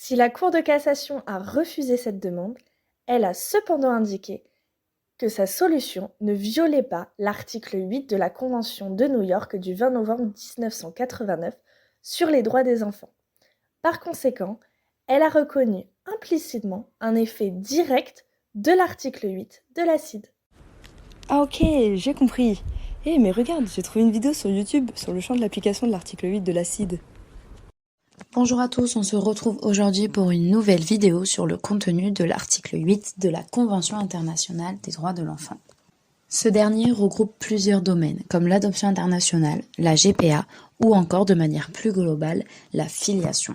Si la Cour de cassation a refusé cette demande, elle a cependant indiqué que sa solution ne violait pas l'article 8 de la Convention de New York du 20 novembre 1989 sur les droits des enfants. Par conséquent, elle a reconnu implicitement un effet direct de l'article 8 de la CID. Ah ok, j'ai compris. Mais regarde, j'ai trouvé une vidéo sur YouTube sur le champ de l'application de l'article 8 de la CID. Bonjour à tous, on se retrouve aujourd'hui pour une nouvelle vidéo sur le contenu de l'article 8 de la Convention internationale des droits de l'enfant. Ce dernier regroupe plusieurs domaines comme l'adoption internationale, la GPA ou encore de manière plus globale la filiation.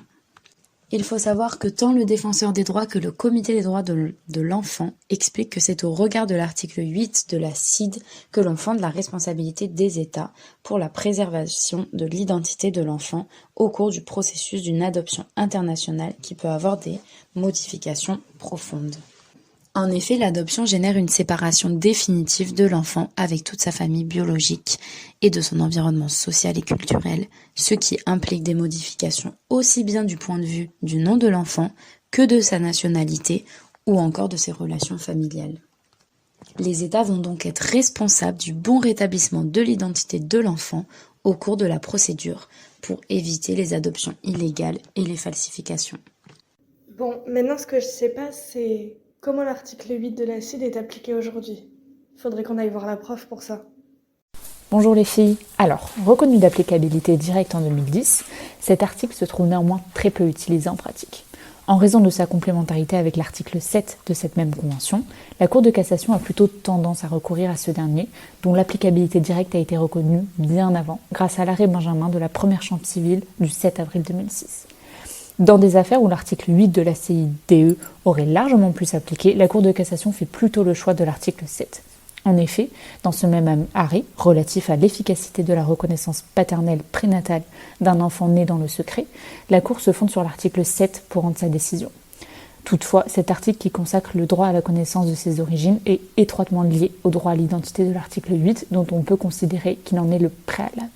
Il faut savoir que tant le défenseur des droits que le comité des droits de l'enfant expliquent que c'est au regard de l'article 8 de la CID que l'on fonde la responsabilité des États pour la préservation de l'identité de l'enfant au cours du processus d'une adoption internationale qui peut avoir des modifications profondes. En effet, l'adoption génère une séparation définitive de l'enfant avec toute sa famille biologique et de son environnement social et culturel, ce qui implique des modifications aussi bien du point de vue du nom de l'enfant que de sa nationalité ou encore de ses relations familiales. Les États vont donc être responsables du bon rétablissement de l'identité de l'enfant au cours de la procédure pour éviter les adoptions illégales et les falsifications. Bon, maintenant ce que je sais pas, c'est comment l'article 8 de la CID est appliqué aujourd'hui. Il faudrait qu'on aille voir la prof pour ça. Bonjour les filles. Alors, reconnu d'applicabilité directe en 2010, cet article se trouve néanmoins très peu utilisé en pratique. En raison de sa complémentarité avec l'article 7 de cette même convention, la Cour de cassation a plutôt tendance à recourir à ce dernier, dont l'applicabilité directe a été reconnue bien avant, grâce à l'arrêt Benjamin de la première chambre civile du 7 avril 2006. Dans des affaires où l'article 8 de la CIDE aurait largement pu s'appliquer, la Cour de cassation fait plutôt le choix de l'article 7. En effet, dans ce même arrêt, relatif à l'efficacité de la reconnaissance paternelle prénatale d'un enfant né dans le secret, la Cour se fonde sur l'article 7 pour rendre sa décision. Toutefois, cet article qui consacre le droit à la connaissance de ses origines est étroitement lié au droit à l'identité de l'article 8, dont on peut considérer qu'il en est le préalable.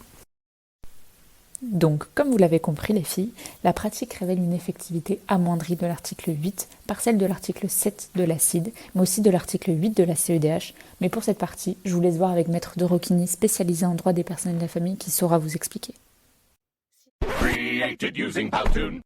Donc, comme vous l'avez compris les filles, la pratique révèle une effectivité amoindrie de l'article 8 par celle de l'article 7 de la CID, mais aussi de l'article 8 de la CEDH. Mais pour cette partie, je vous laisse voir avec Maître de Roquigny, spécialisé en droit des personnes et de la famille, qui saura vous expliquer. Created using Powtoon.